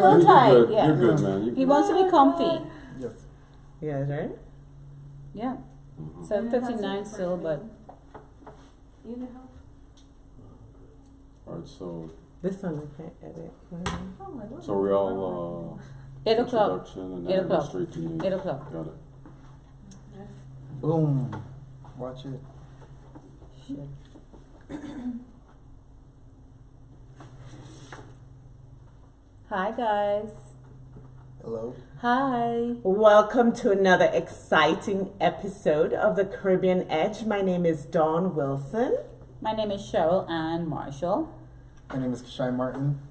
little tight. You're good. Yeah. You're good, man. You're He good. wants to be comfy. Yes. Yes, right? Yeah. Mhm. 7:59 still, but You need help? All right, so This one we can't edit. Oh, my Lord. so we all 8 o'clock. introduction and 8 then go o'clock. straight to news. 8 o'clock. Got it. Boom. Watch it. Shit. Hi guys. Hello. Hi. Welcome to another exciting episode of the Caribbean Edge. My name is Dawn Wilson. My name is Cheryl Ann Marshall. My name is Kishi Martin.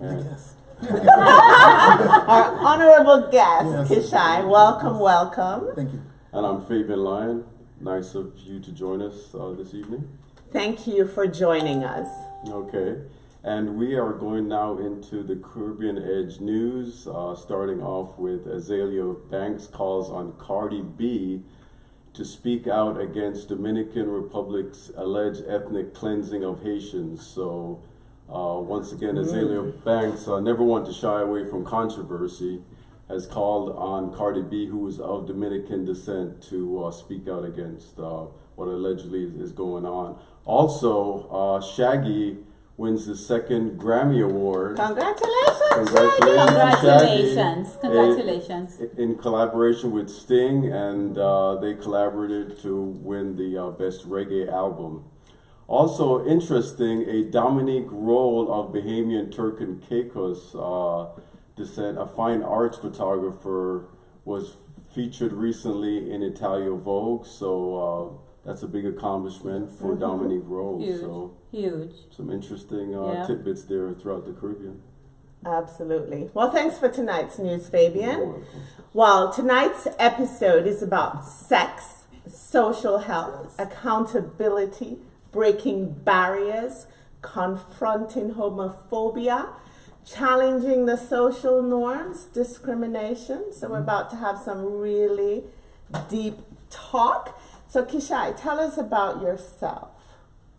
Yeah. Yes. Our honorable guest, Yes. Kishi. Welcome, welcome. Thank you. And I'm Fabian Lyon. Nice of you to join us this evening. Thank you for joining us. Okay. And we are going now into the Caribbean Edge news, starting off with Azalea Banks calls on Cardi B to speak out against Dominican Republic's alleged ethnic cleansing of Haitians. So once again, Azalea Banks, never one to shy away from controversy, has called on Cardi B, who is of Dominican descent, to speak out against what allegedly is going on. Also, Shaggy wins the second Grammy Award. Congratulations, Congratulations. Congratulations. In collaboration with Sting, and they collaborated to win the Best Reggae Album. Also interesting, a Dominique Roll of Bahamian Turk and Caicos descent, a fine arts photographer, was featured recently in Italia Vogue, so that's a big accomplishment for Dominique Roll. Huge. So Huge. some interesting Yeah. tidbits there throughout the Caribbean. Absolutely. Well, thanks for tonight's news, Fabian. You're welcome. Well, tonight's episode is about sex, social health, accountability, breaking barriers, confronting homophobia, challenging the social norms, discrimination. So we're about to have some really deep talk. So Kishi, tell us about yourself.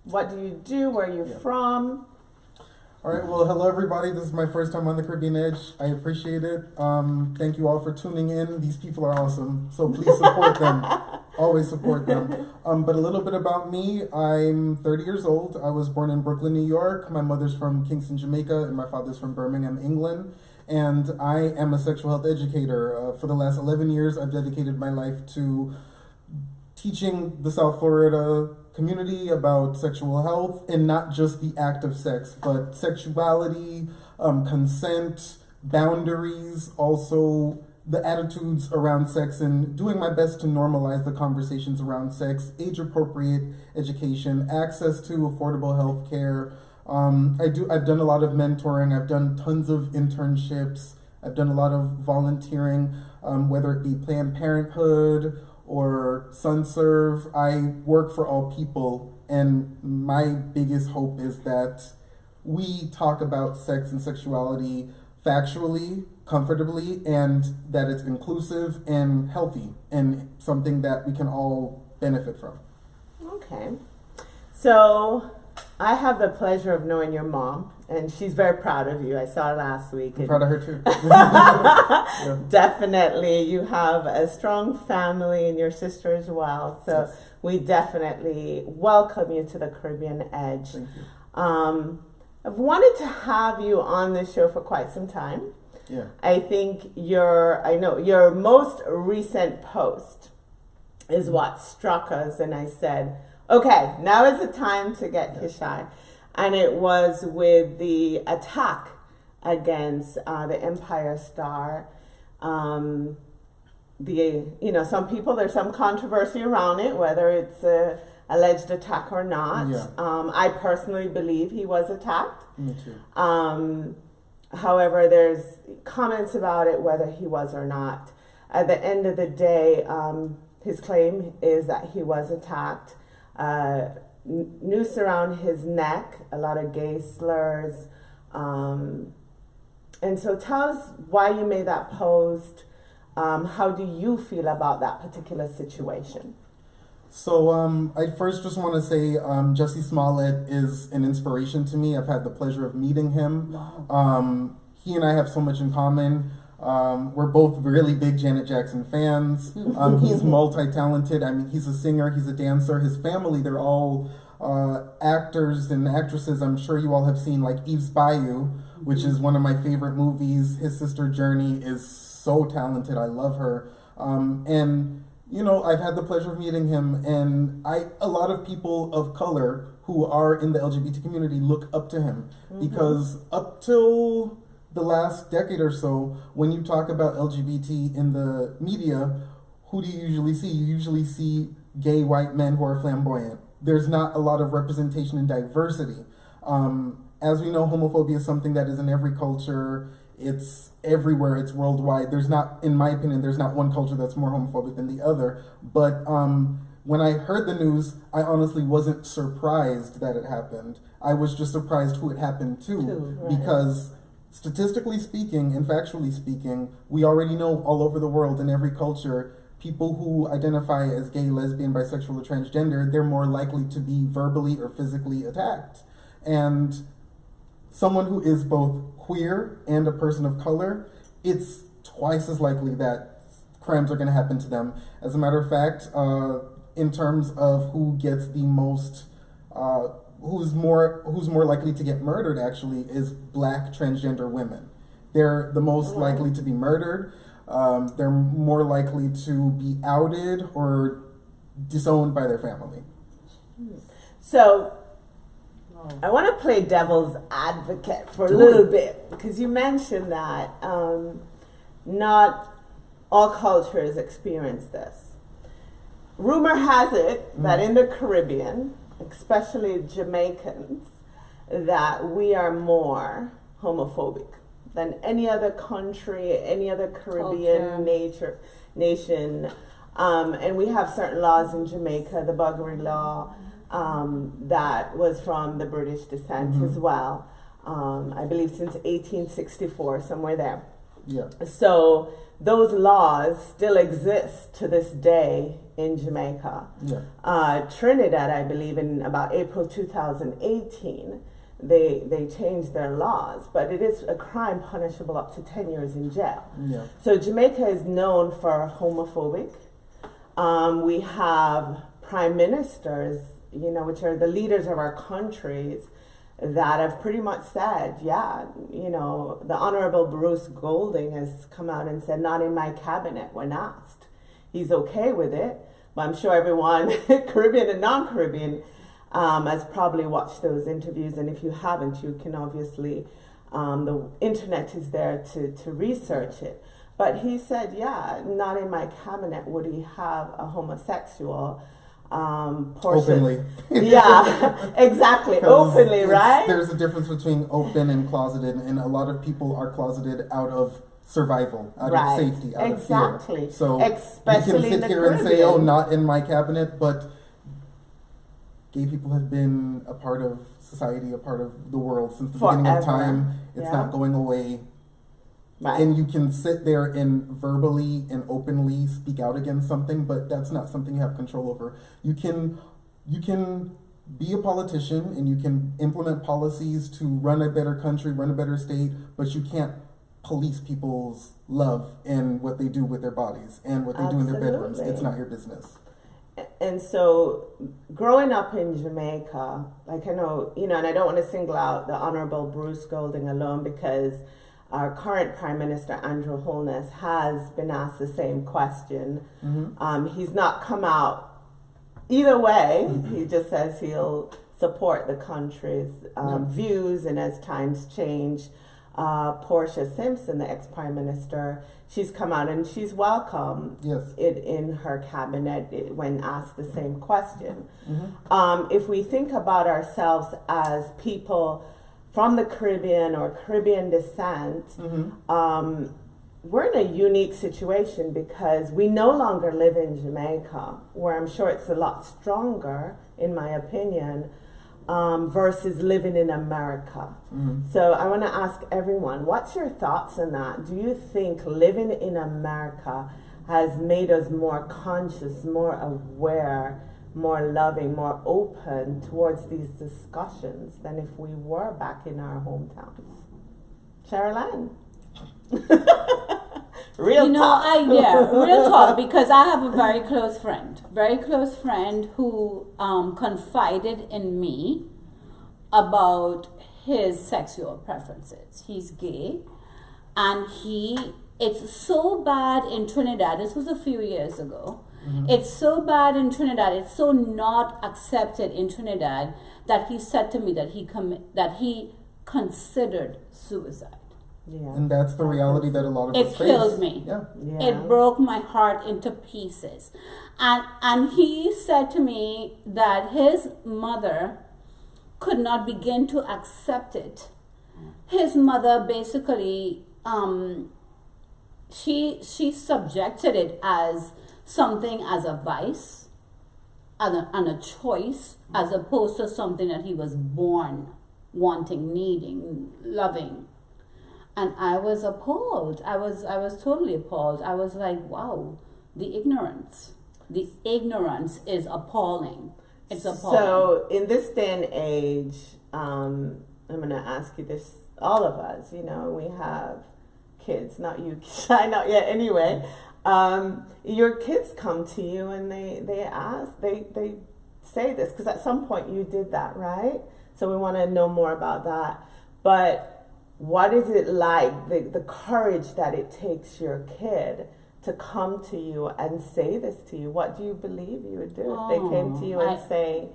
What do you do? Where are you from? All right. Well, hello everybody. This is my first time on the Caribbean Edge. I appreciate it. Thank you all for tuning in. These people are awesome. So please support them. Always support them. But a little bit about me. I'm 30 years old. I was born in Brooklyn, New York. My mother's from Kingston, Jamaica, and my father's from Birmingham, England. And I am a sexual health educator. For the last 11 years, I've dedicated my life to teaching the South Florida community about sexual health, and not just the act of sex, but sexuality, consent, boundaries, also the attitudes around sex, and doing my best to normalize the conversations around sex, age-appropriate education, access to affordable health care. I've done a lot of mentoring. I've done tons of internships. I've done a lot of volunteering, whether it be Planned Parenthood or SunServe. I work for all people, and my biggest hope is that we talk about sex and sexuality factually, comfortably, and that it's inclusive and healthy and something that we can all benefit from. Okay. So I have the pleasure of knowing your mom, and she's very proud of you. I saw her last week. I'm proud of her too. Yeah. Definitely. You have a strong family and your sister as well. So Yes. we definitely welcome you to the Caribbean Edge. Thank you. I've wanted to have you on this show for quite some time. Yeah. I think your most recent post is what struck us, and I said, okay, now is the time to get Kishi. And it was with the attack against the Empire Star. Some people, there's some controversy around it, whether it's a alleged attack or not. Yeah. I personally believe he was attacked. Me too. However, there's comments about it, whether he was or not. At the end of the day, his claim is that he was attacked. Noose around his neck, a lot of gay slurs. And so tell us why you made that post. How do you feel about that particular situation? So I first just want to say Jussie Smollett is an inspiration to me. I've had the pleasure of meeting him. Wow. he and I have so much in common. We're both really big Janet Jackson fans. He's multi-talented. I mean, he's a singer, he's a dancer. His family, they're all actors and actresses. I'm sure you all have seen like Eve's Bayou, which is one of my favorite movies. His sister Journey is so talented. I love her. And you know, I've had the pleasure of meeting him, and a lot of people of color who are in the LGBT community look up to him because up till the last decade or so, when you talk about LGBT in the media, who do you usually see? You usually see gay white men who are flamboyant. There's not a lot of representation and diversity. As we know, homophobia is something that is in every culture. It's everywhere. It's worldwide. There's not, in my opinion, there's not one culture that's more homophobic than the other. But when I heard the news, I honestly wasn't surprised that it happened. I was just surprised who it happened to, right. Because statistically speaking and factually speaking, we already know all over the world in every culture, people who identify as gay, lesbian, bisexual, or transgender, they're more likely to be verbally or physically attacked. And someone who is both queer and a person of color, it's twice as likely that crimes are going to happen to them. As a matter of fact, in terms of who gets the most, who's more likely to get murdered actually is Black transgender women. They're the most likely to be murdered. They're more likely to be outed or disowned by their family. So, I want to play devil's advocate for a little bit, because you mentioned that not all cultures experience this. Rumor has it that in the Caribbean, especially Jamaicans, that we are more homophobic than any other country, any other Caribbean nation. And we have certain laws in Jamaica, the buggery law, that was from the British descent as well. I believe since 1864, somewhere there. Yeah. So those laws still exist to this day in Jamaica. Yeah. Trinidad, I believe, in about April 2018, they changed their laws, but it is a crime punishable up to 10 years in jail. Yeah. So Jamaica is known for homophobic. We have prime ministers, you know, which are the leaders of our countries, that have pretty much said, yeah, you know, the Honorable Bruce Golding has come out and said, not in my cabinet when asked. He's okay with it, but I'm sure everyone, Caribbean and non-Caribbean, has probably watched those interviews, and if you haven't, you can obviously, the internet is there to research it. But he said, yeah, not in my cabinet would he have a homosexual portion. Openly. Yeah, exactly. Openly, right? There's a difference between open and closeted, and a lot of people are closeted out of survival, out of safety, out of fear. So especially you can sit here and say, oh, not in my cabinet, but gay people have been a part of society, a part of the world since the beginning of time. It's not going away. Right. And you can sit there and verbally and openly speak out against something, but that's not something you have control over. You can be a politician and you can implement policies to run a better country, run a better state, but you can't police people's love and what they do with their bodies and what they do in their bedrooms. It's not your business. And so, growing up in Jamaica, like I know, you know, and I don't want to single out the Honorable Bruce Golding alone, because our current Prime Minister, Andrew Holness, has been asked the same question. He's not come out either way. He just says he'll support the country's views, and as times change, Portia Simpson, the ex-Prime Minister, she's come out and she's welcomed it in her cabinet when asked the same question. If we think about ourselves as people from the Caribbean or Caribbean descent, we're in a unique situation because we no longer live in Jamaica, where I'm sure it's a lot stronger, in my opinion, versus living in America. So I want to ask everyone, what's your thoughts on that? Do you think living in America has made us more conscious, more aware, more loving, more open towards these discussions than if we were back in our hometowns? Caroline. Real talk. Real talk, because I have a very close friend who confided in me about his sexual preferences. He's gay, and it's so bad in Trinidad. This was a few years ago. Mm-hmm. It's so bad in Trinidad. It's so not accepted in Trinidad that he said to me that he considered suicide. Yeah. And that's the reality that a lot of us face. It killed me. Yeah. It broke my heart into pieces. And he said to me that his mother could not begin to accept it. His mother basically she subjected it as something, as a vice and a choice, as opposed to something that he was born wanting, needing, loving. And I was appalled. I was totally appalled. I was like, wow, the ignorance is appalling. It's appalling. So in this day and age, I'm going to ask you this, all of us, we have kids, not you, not yet anyway. Your kids come to you and they ask, they say this, because at some point you did that, right? So we want to know more about that. But what is it like, the courage that it takes your kid to come to you and say this to you? What do you believe you would do if they came to you and say...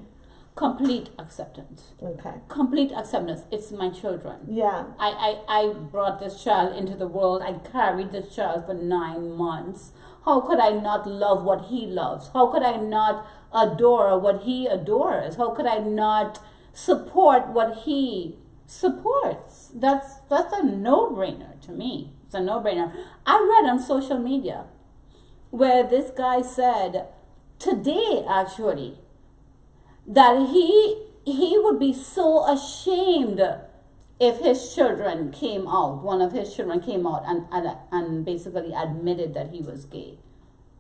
Complete acceptance. Okay. Complete acceptance. It's my children. Yeah. I brought this child into the world. I carried this child for 9 months. How could I not love what he loves? How could I not adore what he adores? How could I not support what he supports? That's a no-brainer to me. It's a no-brainer. I read on social media where this guy said today, actually, that he would be so ashamed if his children came out, one of his children came out and basically admitted that he was gay.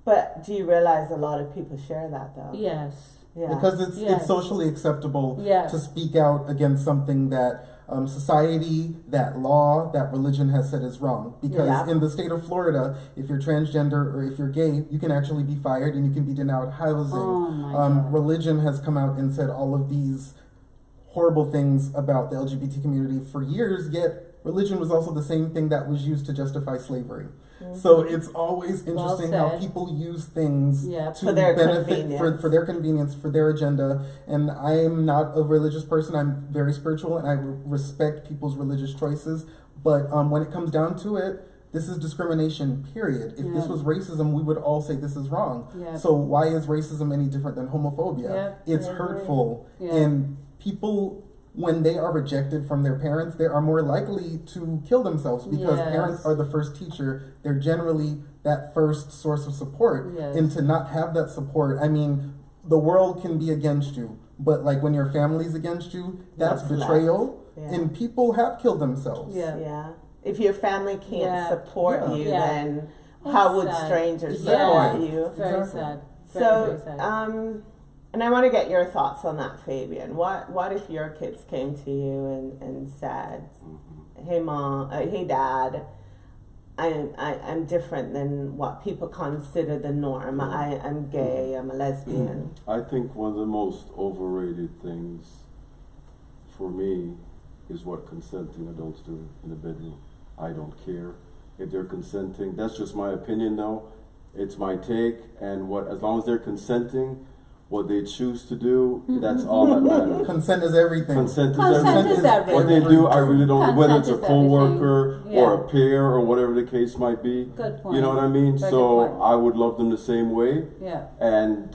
But do you realize a lot of people share that though? Yes. Yeah. Because it's socially acceptable Yes. to speak out against something that society, that law, that religion has said is wrong. Because in the state of Florida, if you're transgender or if you're gay, you can actually be fired and you can be denied housing. Oh my God. Religion has come out and said all of these horrible things about the LGBT community for years, yet religion was also the same thing that was used to justify slavery. Mm-hmm. So it's always interesting how people use things to for their benefit, for their convenience, for their agenda. And I'm not a religious person. I'm very spiritual and I respect people's religious choices. But when it comes down to it, this is discrimination, period. If this was racism, we would all say this is wrong. Yeah. So why is racism any different than homophobia? Yeah. It's hurtful. Yeah. And people, when they are rejected from their parents, they are more likely to kill themselves because parents are the first teacher. They're generally that first source of support. Yes. And to not have that support, I mean, the world can be against you, but like when your family's against you, that's betrayal. Yeah. And people have killed themselves. Yeah. Yeah. If your family can't support you, then how would strangers support you? Very sad. Very sad. And I want to get your thoughts on that, Fabian. What if your kids came to you and said, "Hey mom, hey dad, I'm different than what people consider the norm. I'm gay. I'm a lesbian." I think one of the most overrated things for me is what consenting adults do in the bedroom. I don't care if they're consenting. That's just my opinion, though. It's my take, and as long as they're consenting, what they choose to do, that's all that matters. Consent is everything. Consent is everything. What they do, I really don't. Whether it's a coworker or a peer or whatever the case might be. Good point. You know what I mean? So I would love them the same way. Yeah. And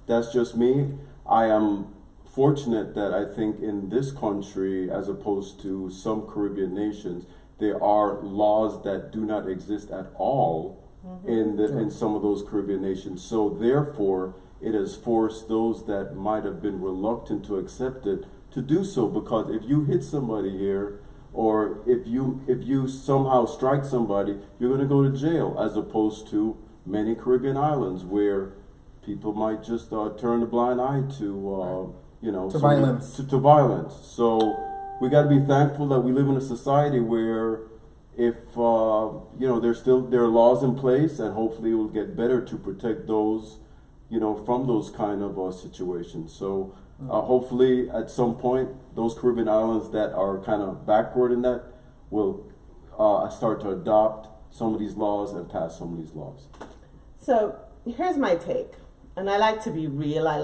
that's just me. I am fortunate that I think in this country, as opposed to some Caribbean nations, there are laws that do not exist at all in some of those Caribbean nations. So therefore, it has forced those that might have been reluctant to accept it to do so, because if you hit somebody here, or if you somehow strike somebody, you're going to go to jail, as opposed to many Caribbean islands where people might just turn a blind eye to violence. To violence. So we got to be thankful that we live in a society where if there are laws in place, and hopefully it will get better to protect those, from those kind of situations. So hopefully at some point those Caribbean islands that are kind of backward in that will start to adopt some of these laws and pass some of these laws. So here's my take, and I like to be real. I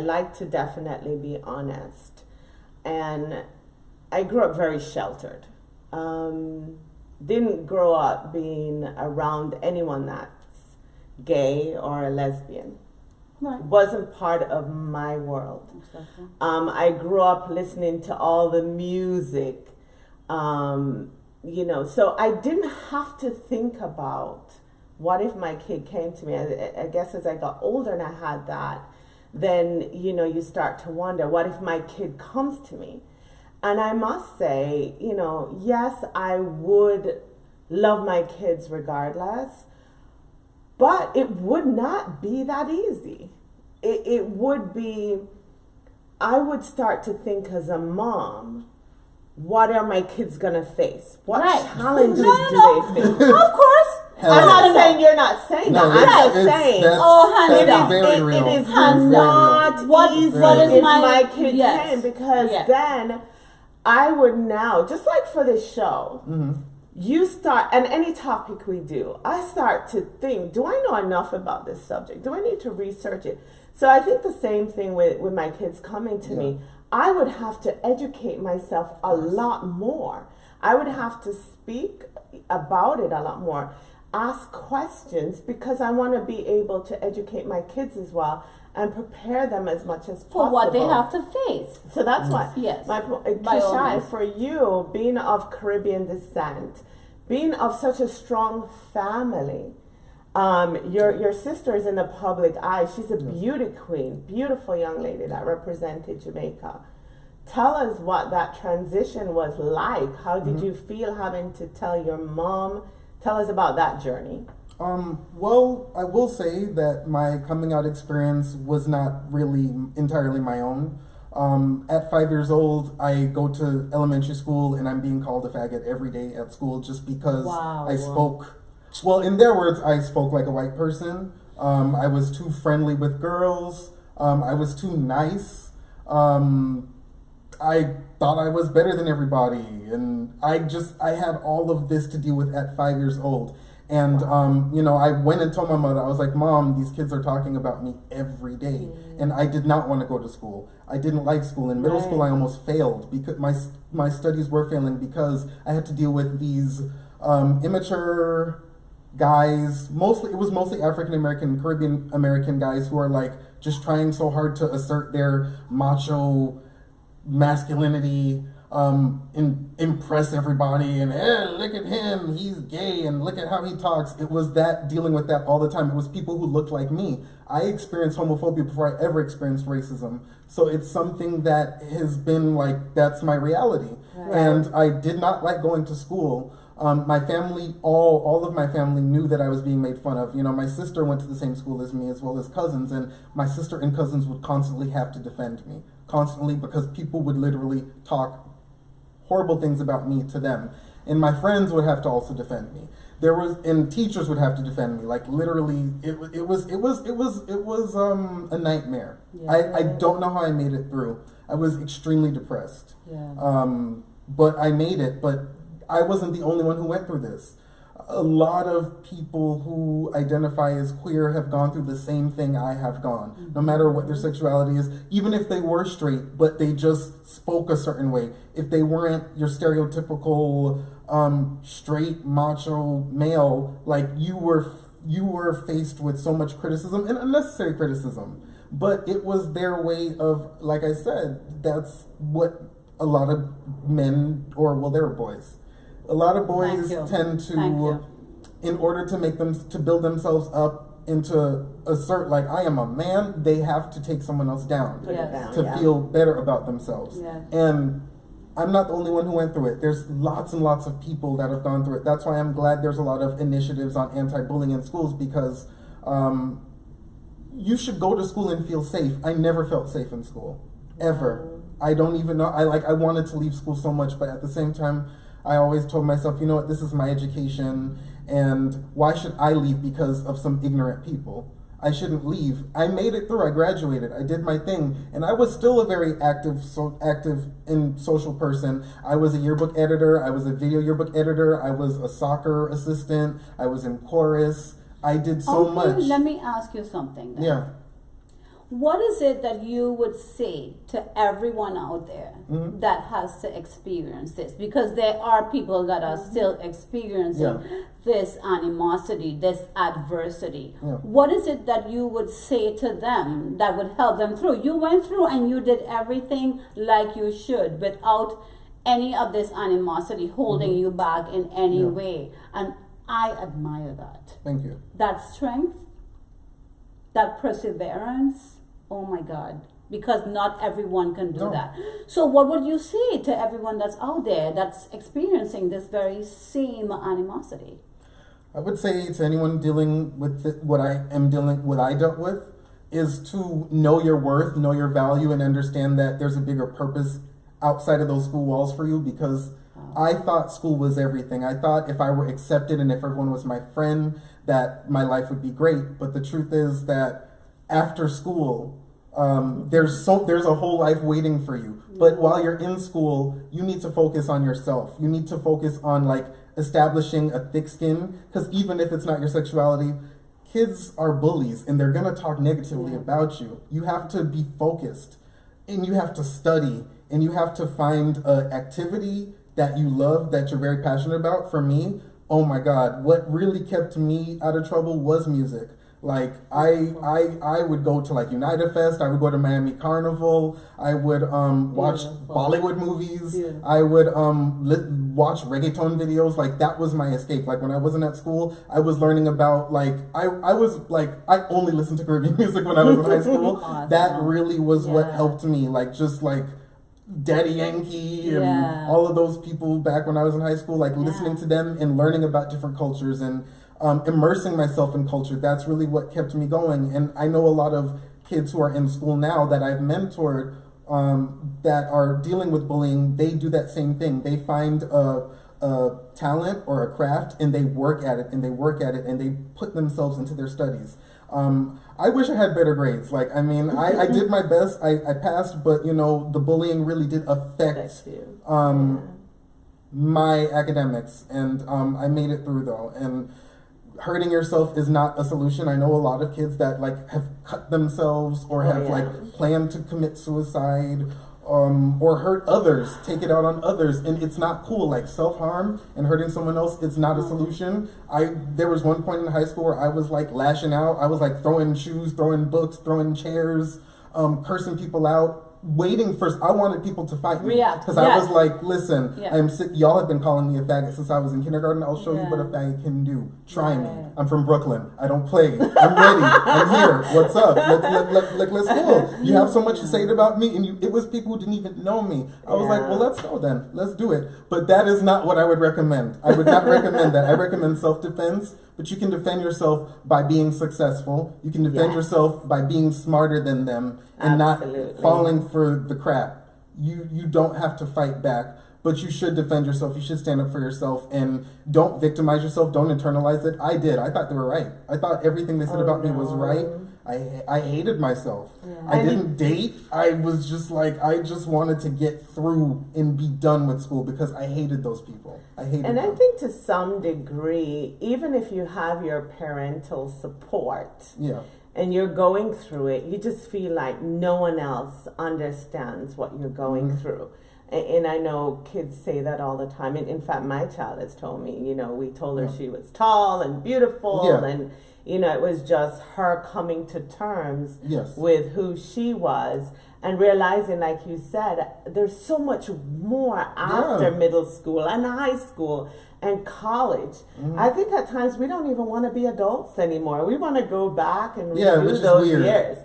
like to definitely be honest, and I grew up very sheltered. Didn't grow up being around anyone that's gay or a lesbian. Right. Wasn't part of my world. Exactly. I grew up listening to all the music, so I didn't have to think about what if my kid came to me. I guess as I got older and I had that, then, you start to wonder, what if my kid comes to me? And I must say, yes, I would love my kids regardless, but it would not be that easy. It would be, I would start to think as a mom, what are my kids going to face? What challenges do they face? Of course. I'm not saying you're not saying that. I'm just saying. Hands down. It is Hands not down. What easy is if my my kid yes. can, because Yes. then I would now, just like for this show, you start, and any topic we do, I start to think, do I know enough about this subject? Do I need to research it? So I think the same thing with my kids coming to me. I would have to educate myself a lot more. I would have to speak about it a lot more. Ask questions, because I want to be able to educate my kids as well and prepare them as much as possible For what they have to face. So that's what. Yes. My Kishi, for you, being of Caribbean descent, being of such a strong family, your sister is in the public eye. She's a beauty queen, beautiful young lady that represented Jamaica. Tell us what that transition was like. How did you feel having to tell your mom? Tell us about that journey. Well, I will say that my coming out experience was not really entirely my own. At 5 years old, I go to elementary school and I'm being called a faggot every day at school just because I spoke, well, in their words, I spoke like a white person. I was too friendly with girls. I was too nice. I thought I was better than everybody. And I had all of this to deal with at 5 years old. And, I went and told my mother, I was like, Mom, these kids are talking about me every day. And I did not want to go to school. I didn't like school. In middle school, I almost failed because my studies were failing because I had to deal with these immature guys. It was mostly African American, Caribbean American guys who are like just trying so hard to assert their macho masculinity, impress everybody, and hey, look at him, he's gay, and look at how he talks. It was dealing with that all the time. It was people who looked like me. I experienced homophobia before I ever experienced racism. So it's something that has been like, that's my reality. Right. And I did not like going to school. My family, all of my family knew that I was being made fun of. My sister went to the same school as me, as well as cousins, and my sister and cousins would constantly have to defend me. Constantly, because people would literally talk horrible things about me to them. And my friends would have to also defend me. And teachers would have to defend me. Like literally, it was a nightmare. Yeah. I don't know how I made it through. I was extremely depressed. Yeah. But I made it, but I wasn't the only one who went through this. A lot of people who identify as queer have gone through the same thing I have gone, no matter what their sexuality is, even if they were straight, but they just spoke a certain way. If they weren't your stereotypical straight macho male, like you were faced with so much criticism and unnecessary criticism. But it was their way of, like I said, that's what a lot of men, they were boys. A lot of boys tend to, in order to build themselves up into assert, like, I am a man, they have to take someone else down to feel better about themselves. Yes. And I'm not the only one who went through it. There's lots and lots of people that have gone through it. That's why I'm glad there's a lot of initiatives on anti-bullying in schools, because you should go to school and feel safe. I never felt safe in school, ever. I don't even know. I wanted to leave school so much, but at the same time, I always told myself, you know what, this is my education, and why should I leave because of some ignorant people? I shouldn't leave. I made it through. I graduated. I did my thing, and I was still a very active and social person. I was a yearbook editor. I was a video yearbook editor. I was a soccer assistant. I was in chorus. I did so much. Let me ask you something then. Yeah. What is it that you would say to everyone out there that has to experience this? Because there are people that are still experiencing this animosity, this adversity. Yeah. What is it that you would say to them that would help them through? You went through and you did everything like you should without any of this animosity holding you back in any way. And I admire that. Thank you. That strength, that perseverance. Oh my God, because not everyone can do that. So what would you say to everyone that's out there that's experiencing this very same animosity? I would say to anyone dealing with what I dealt with, is to know your worth, know your value, and understand that there's a bigger purpose outside of those school walls for you, because I thought school was everything. I thought if I were accepted and if everyone was my friend, that my life would be great. But the truth is that after school, there's a whole life waiting for you. But while you're in school, you need to focus on yourself. You need to focus on like establishing a thick skin, because even if it's not your sexuality, kids are bullies and they're gonna talk negatively about you. You have to be focused, and you have to study, and you have to find an activity that you love, that you're very passionate about. For me, oh my God, what really kept me out of trouble was music. Like I would go to like United Fest, I would go to Miami Carnival, I would watch Bollywood movies, I would watch reggaeton videos. Like that was my escape. Like when I wasn't at school, I was learning about like I only listened to Caribbean music when I was in high school. Awesome. That really was what helped me. Like just like Daddy Yankee and all of those people back when I was in high school, like listening to them and learning about different cultures and immersing myself in culture. That's really what kept me going. And I know a lot of kids who are in school now that I've mentored that are dealing with bullying. They do that same thing. They find a talent or a craft and they work at it and they work at it and they put themselves into their studies. I wish I had better grades. Like, I mean, I did my best. I passed, but you know, the bullying really did affect my academics, and I made it through though. And hurting yourself is not a solution. I know a lot of kids that like have cut themselves or have like planned to commit suicide, or hurt others, take it out on others, and it's not cool. Like self-harm and hurting someone else, it's not a solution. There was one point in high school where I was like lashing out. I was like throwing shoes, throwing books, throwing chairs, cursing people out, waiting for, I wanted people to fight me. Because I was like, listen, I'm sick. Y'all have been calling me a faggot since I was in kindergarten. I'll show you what a faggot can do. Try me. I'm from Brooklyn. I don't play. I'm ready. I'm here. What's up? Let's go. You have so much to say about me, and it was people who didn't even know me. I was like, well, let's go then. Let's do it. But that is not what I would recommend. I would not recommend that. I recommend self-defense, but you can defend yourself by being successful. You can defend yourself by being smarter than them and not falling for the crap. You don't have to fight back, but you should defend yourself. You should stand up for yourself and don't victimize yourself. Don't internalize it. I did. I thought they were right. I thought everything they said about me was right. I hated myself. I didn't date. I was just like, I just wanted to get through and be done with school because I hated those people. I hated them. I think to some degree, even if you have your parental support, and you're going through it, you just feel like no one else understands what you're going through. And I know kids say that all the time. And in fact, my child has told me, you know, we told her she was tall and beautiful. And, you know, it was just her coming to terms with who she was and realizing, like you said, there's so much more after middle school and high school and college. I think at times we don't even want to be adults anymore. We want to go back and redo those years.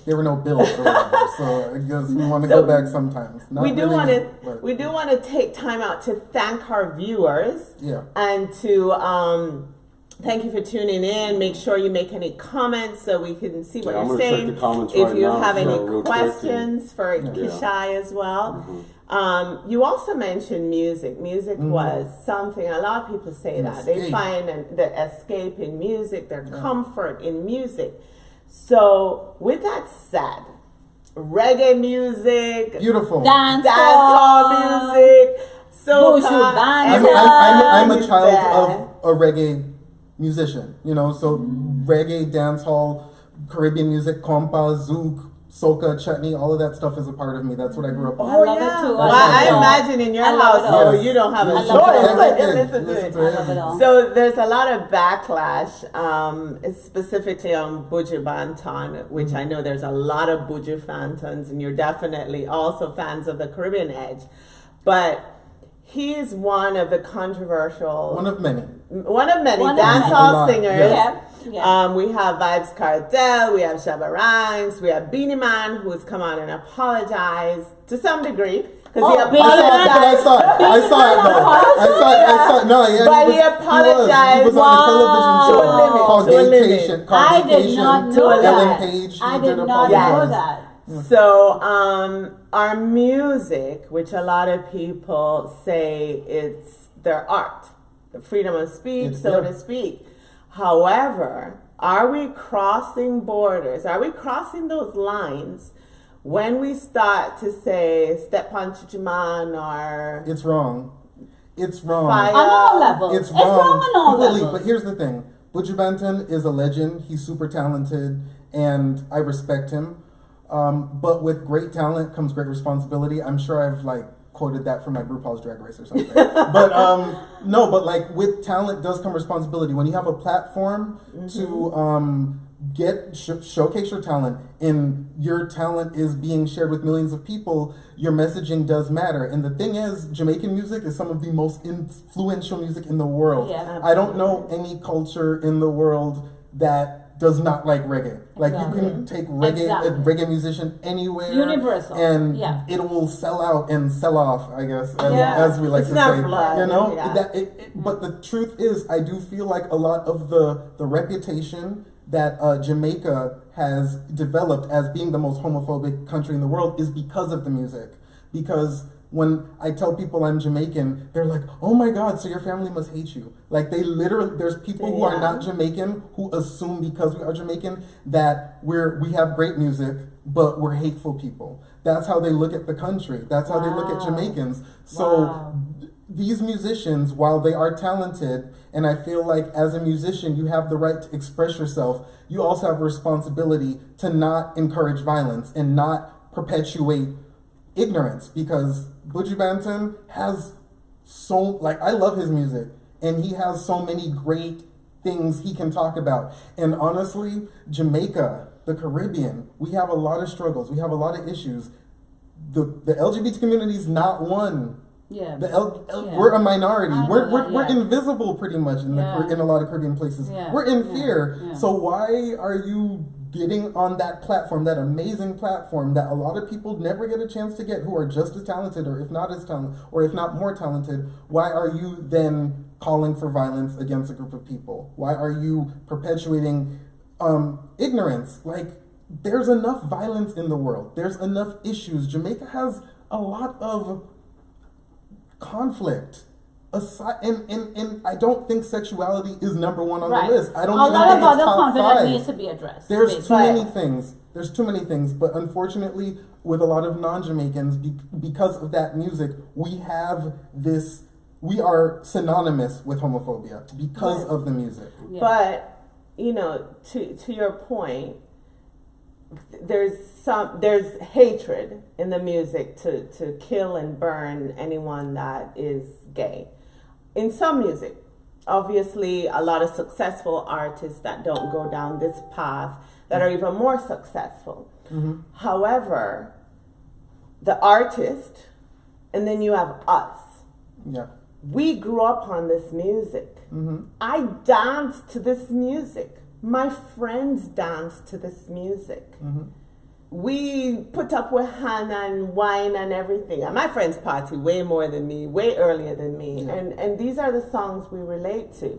There were no bills or whatever, so I guess we want to go back sometimes. We do want to take time out to thank our viewers and to Thank you for tuning in. Make sure you make any comments so we can see what I'm you're gonna check saying. the comments If right you now, have any real quick, questions for Kishi as well. You also mentioned music. Music was something, a lot of people say that. They find the escape in music, their comfort in music. So, with that said, reggae music, Beautiful. dancehall music, Buju soca, Banton. I'm a child there. of a reggae musician, you know, so reggae, dancehall, Caribbean music, compa, zouk, soca, chutney, all of that stuff is a part of me. That's what I grew up on. I love it too. Well, I I love it all. imagine in your I love house, it all. so you don't have a I choice love it all. but to listen to it. I love it all. So there's a lot of backlash, specifically on Buju Banton, which I know there's a lot of Buju Bantons, and you're definitely also fans of the Caribbean Edge. But he is one of the controversial... One of many dancehall singers. Yes. Yeah. We have Vibes Cartel, we have Shabba Rhymes, we have Beanie Man, who has come on and apologized to some degree. Because he apologized. I saw it. No, yeah. But he apologized. He was on a television show called To a limit. Gaycation. I did not know Ellen that. Page. I He did not apologize. know that. So, our music, which a lot of people say it's their art, the freedom of speech, to speak. However, are we crossing borders? Are we crossing those lines when we start to say step on Chichiman or... It's wrong. It's wrong. Fire. On all levels. It's wrong. on all Completely. levels. But here's the thing. Buju Banton is a legend. He's super talented, and I respect him. But with great talent comes great responsibility. I'm sure I've quoted that from RuPaul's Drag Race or something. But no, but with talent does come responsibility. When you have a platform to showcase your talent, and your talent is being shared with millions of people, your messaging does matter. And the thing is, Jamaican music is some of the most influential music in the world. Yeah, I don't know any culture in the world that does not like reggae. You can take reggae, a reggae musician anywhere. It's universal. And it will sell out and sell off, I guess, as we like It's to not say. blood. You know? Yeah. But the truth is, I do feel like a lot of the reputation that Jamaica has developed as being the most homophobic country in the world is because of the music. Because when I tell people I'm Jamaican, they're like, oh my God, so your family must hate you. They literally, there's people who are not Jamaican who assume because we are Jamaican that we have great music, but we're hateful people. That's how they look at the country. That's how they look at Jamaicans. So these musicians, while they are talented, and I feel like as a musician, you have the right to express yourself, you also have a responsibility to not encourage violence and not perpetuate ignorance, because Buju Banton has I love his music, and he has so many great things he can talk about. And honestly, Jamaica, the Caribbean, we have a lot of struggles. We have a lot of issues. The LGBT community is not one. Yeah. We're a minority. We're invisible pretty much in a lot of Caribbean places. Yeah. We're in fear. Yeah. So why are you getting on that platform, that amazing platform that a lot of people never get a chance to get, who are just as talented, or if not as talented, or if not more talented? Why are you then calling for violence against a group of people? Why are you perpetuating ignorance? There's enough violence in the world. There's enough issues. Jamaica has a lot of conflict. And I don't think sexuality is number one on the list. I don't even think it's other top conflict five. that needs to be addressed. There's too many things. There's too many things. But unfortunately, with a lot of non-Jamaicans, because of that music, we have this. We are synonymous with homophobia because of the music. Yeah. But to your point, there's hatred in the music to kill and burn anyone that is gay. In some music, obviously a lot of successful artists that don't go down this path that are even more successful. However, the artist, and then you have us. Yeah. We grew up on this music. I danced to this music. My friends danced to this music. We put up with Hannah and wine and everything. And my friends party way more than me, way earlier than me. And these are the songs we relate to.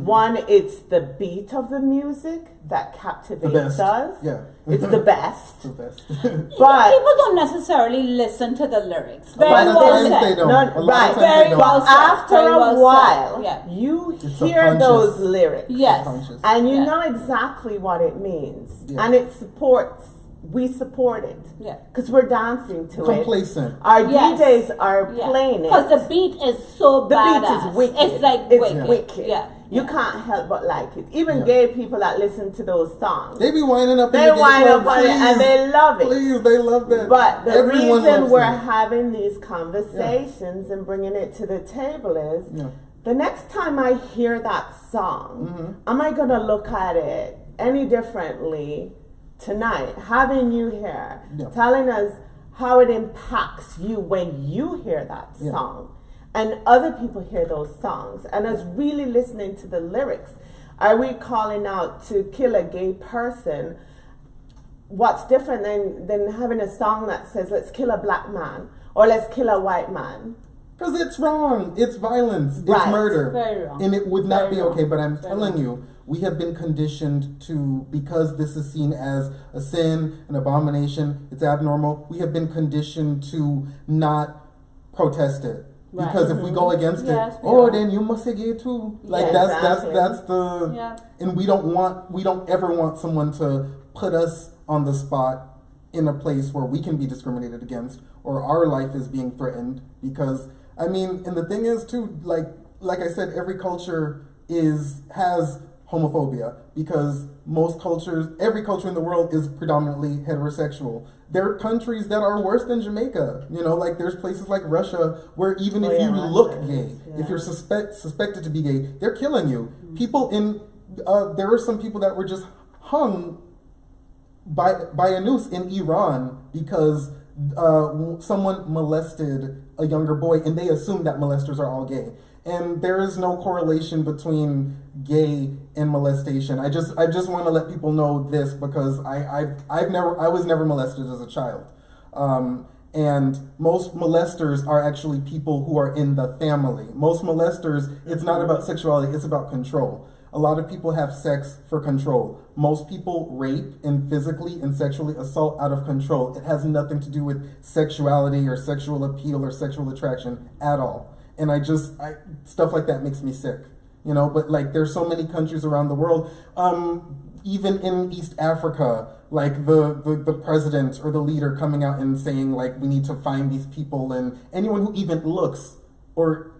One, it's the beat of the music that captivates us. Yeah. It's the best. The best. But People don't necessarily listen to the lyrics. A lot Very of well times they said. don't. No, A lot of right. times they Very don't. well But said. after Very a well said. while, Yeah. you It's hear subconscious. those lyrics. Yes. Conscious. And you Yeah. know exactly what it means. Yeah. And it supports, we support it. Yeah. Because we're dancing to it. Complacent. Our Yes. DJs are playing it. Because the beat is so The beat badass. is wicked. It's like It's wicked. wicked. Yeah. You Yeah. can't help but like it. Even Yeah. gay people that listen to those songs, They be winding up. they in the wind gay up club, on it and they love it. Please, they love that. But the Everyone reason loves we're that. having these conversations and bringing it to the table is Yeah. the next time I hear that song, am I going to look at it any differently tonight? Having you here, Yeah. telling us how it impacts you when you hear that Yeah. song, and other people hear those songs, and us really listening to the lyrics. Are we calling out to kill a gay person? What's different than having a song that says let's kill a black man or let's kill a white man? Because it's wrong. It's violence. It's Right. murder. Very wrong. And it would not Very be wrong. okay. But I'm Very telling wrong. you, we have been conditioned to, because this is seen as a sin, an abomination, it's abnormal, we have been conditioned to not protest it. Right. Because if we go against Yes, it, we oh, are. then you must say gay too. Like Yeah, that's exactly. the Yeah. and we don't ever want someone to put us on the spot in a place where we can be discriminated against or our life is being threatened. Because I mean, and the thing is too, like I said, every culture has homophobia, because every culture in the world is predominantly heterosexual. There are countries that are worse than Jamaica. You know, like there's places like Russia where even if you Russia look is, gay, yeah. if you're suspected to be gay, they're killing you. People there are some people that were just hung by a noose in Iran because someone molested a younger boy, and they assume that molesters are all gay. And there is no correlation between gay and molestation. I just want to let people know this, because I was never molested as a child. And most molesters are actually people who are in the family. Most molesters, it's not about sexuality, it's about control. A lot of people have sex for control. Most people rape and physically and sexually assault out of control. It has nothing to do with sexuality or sexual appeal or sexual attraction at all. And stuff like that makes me sick, you know. But like, there's so many countries around the world, even in East Africa, like the president or the leader coming out and saying like, we need to find these people, and anyone who even looks or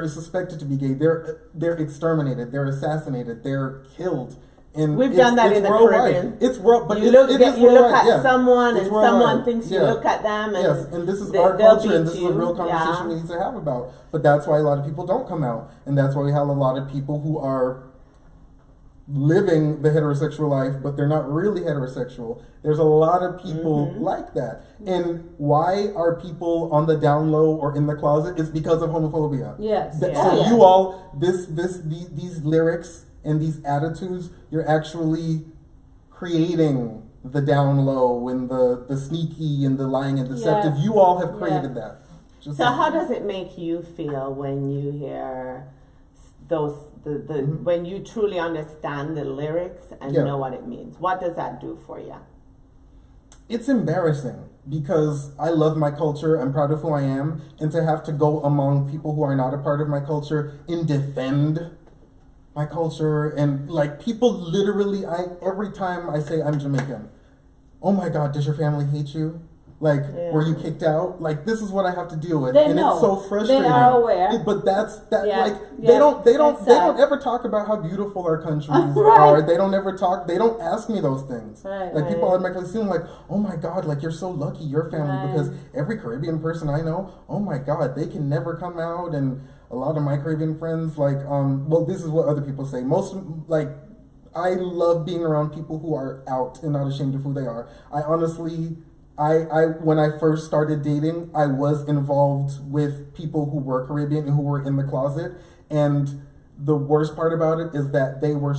is suspected to be gay, they're exterminated, they're assassinated, they're killed. And We've done that in the worldwide. Caribbean. It's world, but you it look is at worldwide, someone, It's and worldwide. someone thinks you look at them, and yes, and this is they- our they'll culture, and beat this is a you. real conversation we need to have about. But that's why a lot of people don't come out, and that's why we have a lot of people who are living the heterosexual life, but they're not really heterosexual. There's a lot of people like that. And why are people on the down low or in the closet? It's because of homophobia. Yes. So Yeah. you all, these lyrics and these attitudes, you're actually creating the down low and the sneaky and the lying and deceptive. Yes. You all have created Yeah. that. Just So how does it make you feel when you hear those when you truly understand the lyrics and Yeah. know what it means? What does that do for you? It's embarrassing, because I love my culture, I'm proud of who I am, and to have to go among people who are not a part of my culture and defend my culture, and like, people literally, every time I say I'm Jamaican, oh my God, does your family hate you? Like, were you kicked out? Like, this is what I have to deal with, They and know. it's so frustrating. They are aware. But that's that. Yeah. Like, Yeah. they don't Exactly. ever talk about how beautiful our countries Right. are. They don't ever talk. They don't ask me those things. Right, Like, people right. automatically assume like, oh my God, like, you're so lucky, your family, Right. because every Caribbean person I know, oh my God, they can never come out. And a lot of my Caribbean friends, like, well, this is what other people say. Most, like, I love being around people who are out and not ashamed of who they are. I honestly, when I first started dating, I was involved with people who were Caribbean and who were in the closet, and the worst part about it is that they would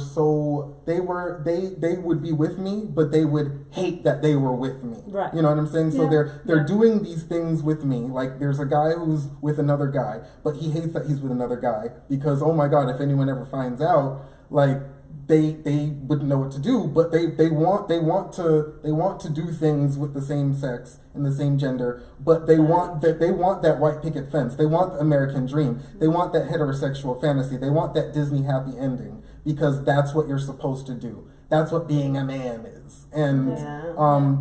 be with me, but they would hate that they were with me. Right. You know what I'm saying? So Yeah. they're doing these things with me. Like there's a guy who's with another guy, but he hates that he's with another guy because, oh my God, if anyone ever finds out, like they wouldn't know what to do. But they want to do things with the same sex and the same gender, but they want that white picket fence. They want the American dream. They want that heterosexual fantasy. They want that Disney happy ending because that's what you're supposed to do. That's what being a man is. And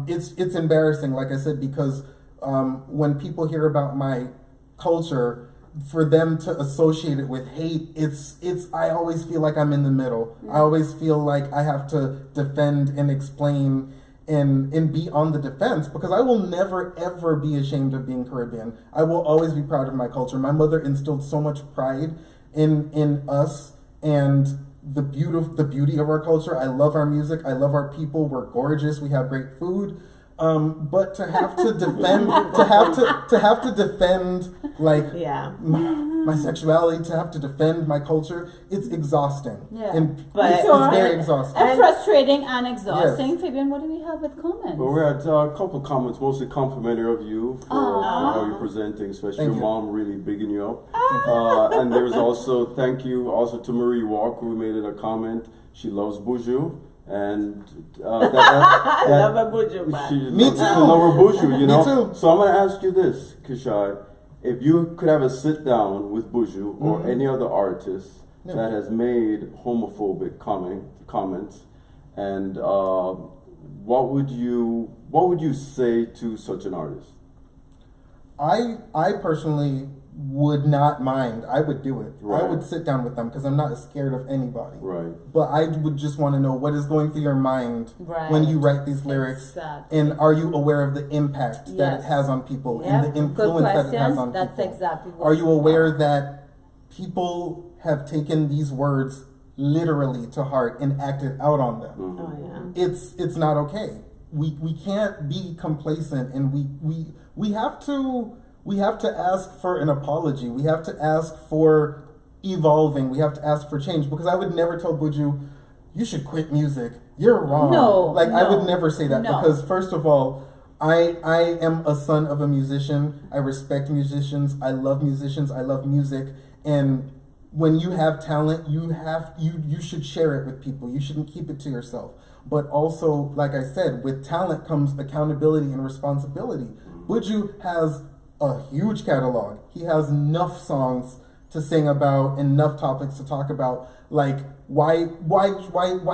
it's embarrassing, like I said, because when people hear about my culture, for them to associate it with hate, it's I always feel like I'm in the middle. I always feel like I have to defend and explain and be on the defense because I will never ever be ashamed of being Caribbean. I will always be proud of my culture. My mother instilled so much pride in us and the beauty of our culture. I love our music. I love our people. We're gorgeous. We have great food. But to have to defend, to have to defend like my sexuality, to have to defend my culture, it's exhausting. Yeah. And But- it's very exhausting. And frustrating and exhausting. Yes. Fabian, what do we have with comments? Well, we had a couple of comments, mostly complimentary of you for how you're presenting, especially Thank your you. mom really bigging you up. And there's also thank you also to Marie Walker who made it a comment. She loves Buju. And I love a Buju man. Me too. Love Buju, you know. Me too. So I'm gonna ask you this, Kishi. If you could have a sit down with Buju or any other artist that has made homophobic comments, and what would you say to such an artist? I personally would not mind. I would do it. Right. I would sit down with them because I'm not scared of anybody. Right. But I would just want to know what is going through your mind when you write these lyrics, Exactly. and are you aware of the impact that it Yes. has on people Yeah. and the Good influence that it has questions. on That's people? exactly what Are you aware that people have taken these words literally to heart and acted out on them? Oh yeah. It's not okay. We can't be complacent, and we have to ask for an apology. We have to ask for evolving. We have to ask for change, because I would never tell Buju, you should quit music. You're wrong. I would never say that because first of all, I am a son of a musician. I respect musicians. I love musicians. I love music. And when you have talent, you should share it with people. You shouldn't keep it to yourself. But also, like I said, with talent comes accountability and responsibility. Buju has a huge catalog. He has enough songs to sing about, enough topics to talk about. Like, why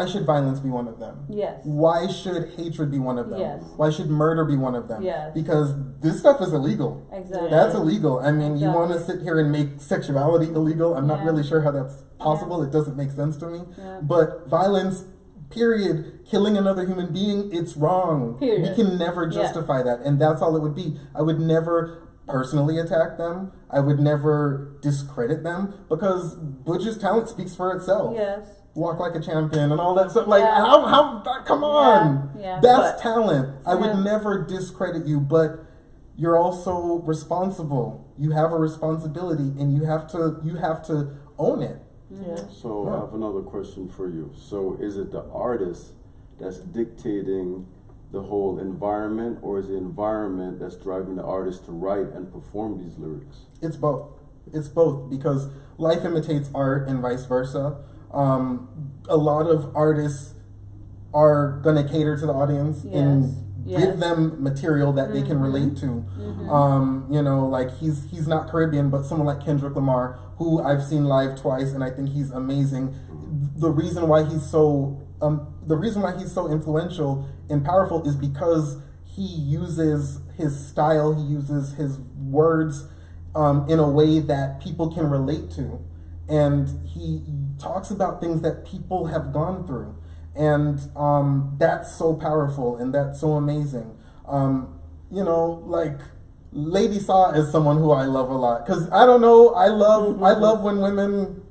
should violence be one of them? Yes. Why should hatred be one of them? Yes. Why should murder be one of them? Yes. Because this stuff is illegal. Exactly. That's illegal. I mean, you want to Exactly. sit here and make sexuality illegal? I'm not Yeah. really sure how that's possible. It doesn't make sense to me. Yeah. But violence, period, killing another human being, it's wrong. Period. We can never justify that. And that's all it would be. I would never personally attack them. I would never discredit them, because Buju's talent speaks for itself. Yes. Walk like a champion and all that stuff. Like, Yeah. how come on. Yeah. That's talent. I would Yeah. never discredit you, but you're also responsible. You have a responsibility, and you have to own it. Yeah. So I have another question for you. So is it the artist that's dictating the whole environment, or is the environment that's driving the artist to write and perform these lyrics? It's both. It's both, because life imitates art and vice versa. A lot of artists are gonna cater to the audience and give them material that they can relate to. You know, like he's not Caribbean, but someone like Kendrick Lamar, who I've seen live twice, and I think he's amazing. The reason why he's so influential and powerful is because he uses his style, he uses his words in a way that people can relate to, and he talks about things that people have gone through, and that's so powerful and that's so amazing. You know, like Lady Saw is someone who I love a lot, because I don't know, I love when women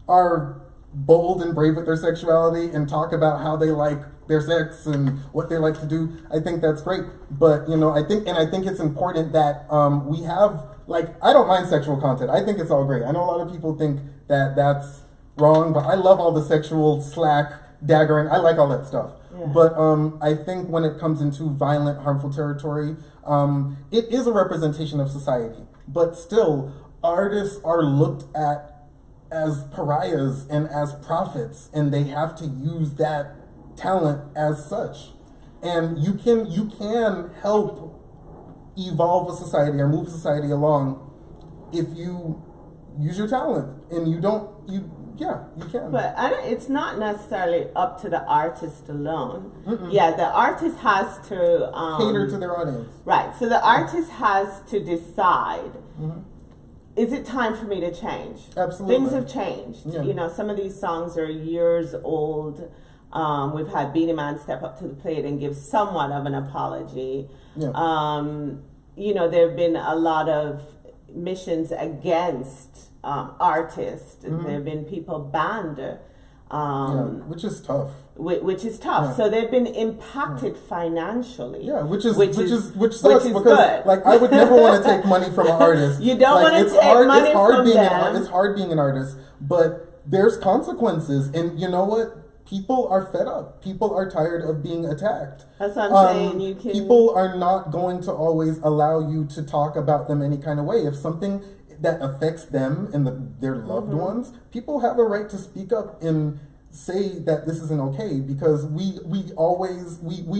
are bold and brave with their sexuality and talk about how they like their sex and what they like to do. I think that's great. But you know, I think it's important that we have, like, I don't mind sexual content. I think it's all great. I know a lot of people think that that's wrong, but I love all the sexual slack, daggering. I like all that stuff. Yeah. But I think when it comes into violent, harmful territory, it is a representation of society. But still, artists are looked at as pariahs and as prophets, and they have to use that talent as such. And you can help evolve a society or move society along if you use your talent, and you can. But it's not necessarily up to the artist alone. Yeah, the artist has to cater to their audience. Right. So the artist has to decide. Is it time for me to change? Absolutely. Things have changed. Yeah. You know, some of these songs are years old. We've had Beanie Man step up to the plate and give somewhat of an apology. Yeah. You know, there have been a lot of missions against artists. There have been people banned. Which is tough. Which is tough. Yeah. So they've been impacted financially. Yeah, which sucks because good. like I would never want to take money from an artist. You don't like, want to take money from them. It's hard being an artist, but there's consequences, and you know what? People are fed up. People are tired of being attacked. That's what I'm saying. People are not going to always allow you to talk about them any kind of way. If something that affects them and their loved ones, people have a right to speak up and say that this isn't okay, because we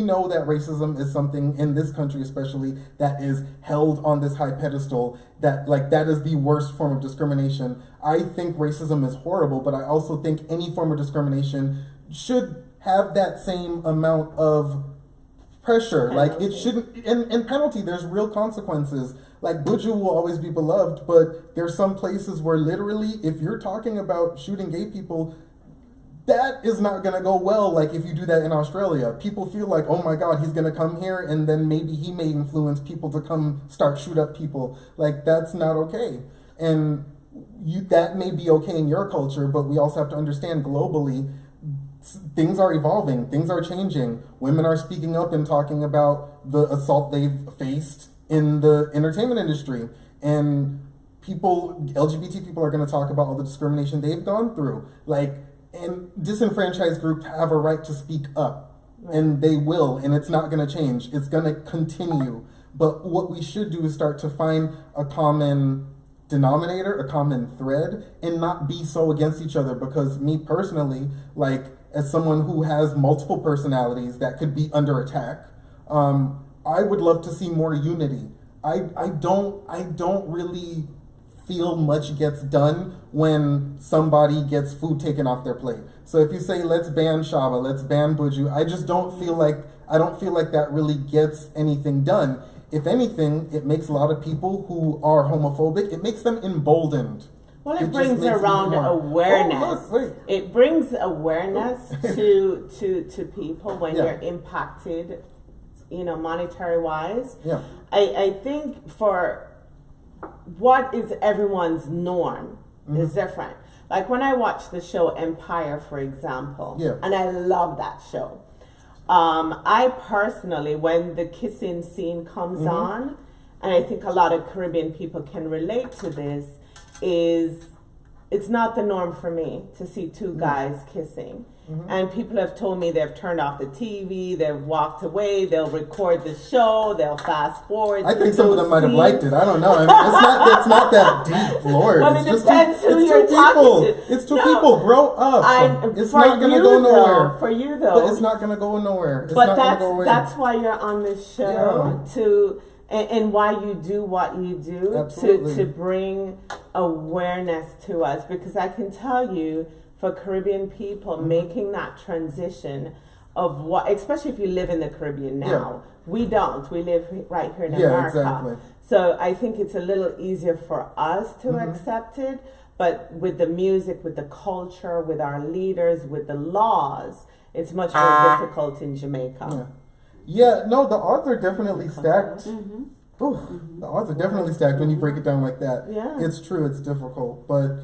know that racism is something in this country especially that is held on this high pedestal, that is the worst form of discrimination. I think racism is horrible, but I also think any form of discrimination should have that same amount of pressure. Penalty. Like it shouldn't, and penalty, there's real consequences. Like Buju will always be beloved, but there's some places where literally if you're talking about shooting gay people, that is not going to go well. Like if you do that in Australia, people feel like, oh my God, he's going to come here and then maybe he may influence people to come start shoot up people. Like that's not okay. And that may be okay in your culture, but we also have to understand globally, things are evolving, things are changing. Women are speaking up and talking about the assault they've faced in the entertainment industry. And LGBT people are going to talk about all the discrimination they've gone through. And disenfranchised groups have a right to speak up, and they will, and it's not going to change. It's going to continue. But what we should do is start to find a common denominator, a common thread, and not be so against each other. Because me personally, as someone who has multiple personalities that could be under attack, I would love to see more unity. I don't really feel much gets done when somebody gets food taken off their plate. So if you say, let's ban Shaba, let's ban Buju, I don't feel like that really gets anything done. If anything, it makes a lot of people who are homophobic, it makes them emboldened. Well, it brings around awareness. Oh, look, it brings awareness to people when you're impacted, monetary wise. Yeah. I think for what is everyone's norm is different. Like when I watch the show Empire, for example, and I love that show. I personally, when the kissing scene comes on, and I think a lot of Caribbean people can relate to this, it's not the norm for me to see two guys kissing. And people have told me they've turned off the TV, they've walked away, they'll record the show, they'll fast forward. I think some of them might have liked it. I don't know. I mean, it's not that deep, Lord. Well, it's it just depends who you're talking to. It's two people. Grow up. It's not going to go nowhere. For you, though. But it's not going to go nowhere. But that's why you're on this show, and why you do what you do, to bring awareness to us. Because I can tell you, for Caribbean people, making that transition of what, especially if you live in the Caribbean now, we don't. We live right here in America. Exactly. So I think it's a little easier for us to accept it. But with the music, with the culture, with our leaders, with the laws, it's much more difficult in Jamaica. Yeah, no, the odds are definitely stacked. The odds are definitely stacked when you break it down like that. Yeah. It's true, it's difficult, but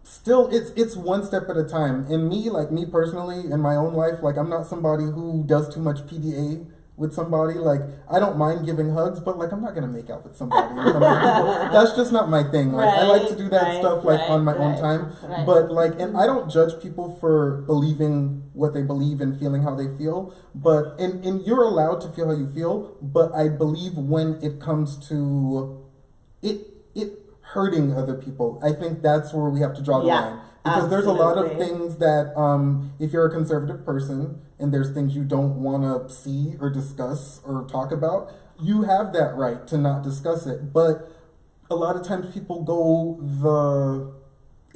still, it's one step at a time. And me personally, in my own life, I'm not somebody who does too much PDA. with somebody. Like, I don't mind giving hugs, but like, I'm not gonna make out with somebody in front of people. That's just not my thing. Like, I like to do that stuff like on my own time. Right. But like, and I don't judge people for believing what they believe and feeling how they feel. But and you're allowed to feel how you feel. But I believe when it comes to it hurting other people, I think that's where we have to draw the line. Because there's a lot of things that, if you're a conservative person and there's things you don't want to see or discuss or talk about, you have that right to not discuss it. But a lot of times people go the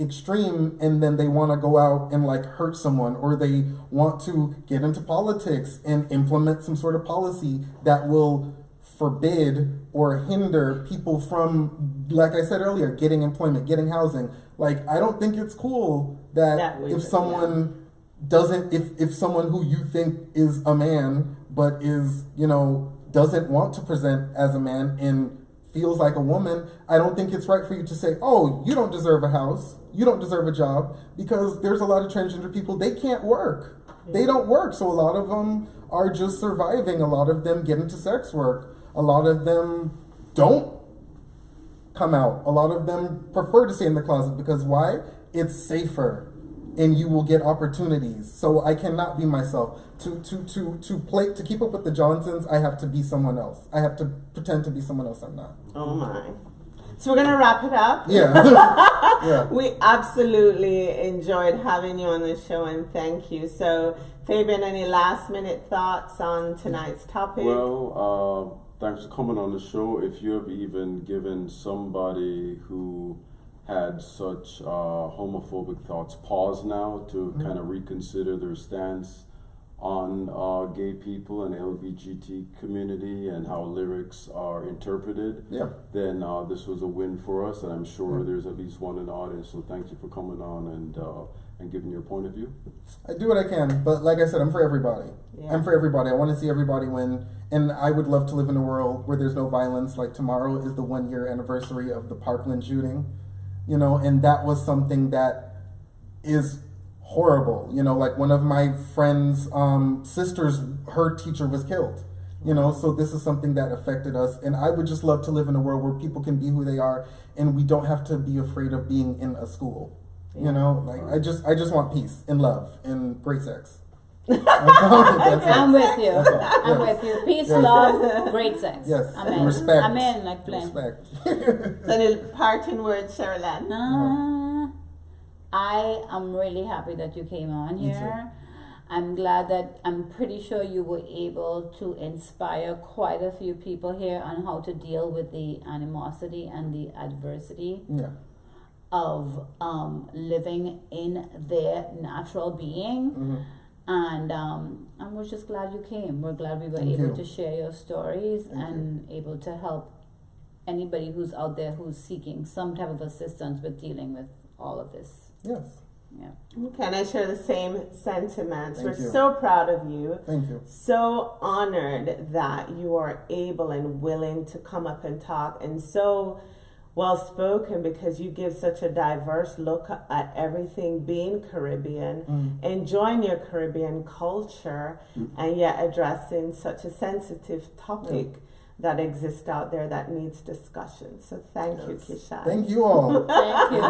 extreme and then they want to go out and like hurt someone, or they want to get into politics and implement some sort of policy that will forbid or hinder people from, like I said earlier, getting employment, getting housing. Like, I don't think it's cool that if someone doesn't, if someone who you think is a man, but is, you know, doesn't want to present as a man and feels like a woman, I don't think it's right for you to say, oh, you don't deserve a house, you don't deserve a job, because there's a lot of transgender people, they can't work. They don't work, so a lot of them are just surviving. A lot of them get into sex work. A lot of them don't come out. A lot of them prefer to stay in the closet because why? It's safer, and you will get opportunities. So I cannot be myself. To keep up with the Johnsons, I have to be someone else. I have to pretend to be someone else I'm not. Oh my. So we're gonna wrap it up. Yeah. Yeah. We absolutely enjoyed having you on the show, and thank you. So Fabian, any last minute thoughts on tonight's topic? Well, thanks for coming on the show. If you have even given somebody who had such homophobic thoughts pause now to kind of reconsider their stance on gay people and LGBT community and how lyrics are interpreted, then this was a win for us, and I'm sure there's at least one in the audience. So thank you for coming on and giving your point of view. I do what I can, but like I said, I'm for everybody. I'm for everybody. I want to see everybody win, and I would love to live in a world where there's no violence. Like tomorrow is the 1 year anniversary of the Parkland shooting, you know, and that was something that is horrible. You know, like one of my friend's sisters, her teacher was killed. You know, so this is something that affected us, and I would just love to live in a world where people can be who they are, and we don't have to be afraid of being in a school. You know, like I just want peace and love and great sex. I'm with you. I'm with you. Peace, love, great sex. Yes. Amen. Respect. Amen. Like Flynn. Respect. So the parting words, Sherilyn. I am really happy that you came on here. I'm glad that I'm pretty sure you were able to inspire quite a few people here on how to deal with the animosity and the adversity of living in their natural being. And we're just glad you came. We're glad we were able to share your stories and able to help anybody who's out there who's seeking some type of assistance with dealing with all of this. Yes. Yeah. Okay, and I share the same sentiments. Thank We're you. so proud of you. Thank you. So honored that you are able and willing to come up and talk, and so well spoken, because you give such a diverse look at everything being Caribbean, enjoying your Caribbean culture, and yet addressing such a sensitive topic that exists out there that needs discussion. So thank you, Kishi. Thank you all. Thank you.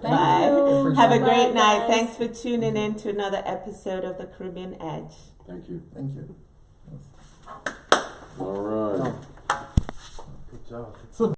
Bye. you. Have a Appreciate great it. night. Bye, Thanks for tuning in to another episode of the Caribbean Edge. Thank you. Thank you. All right. Good job. So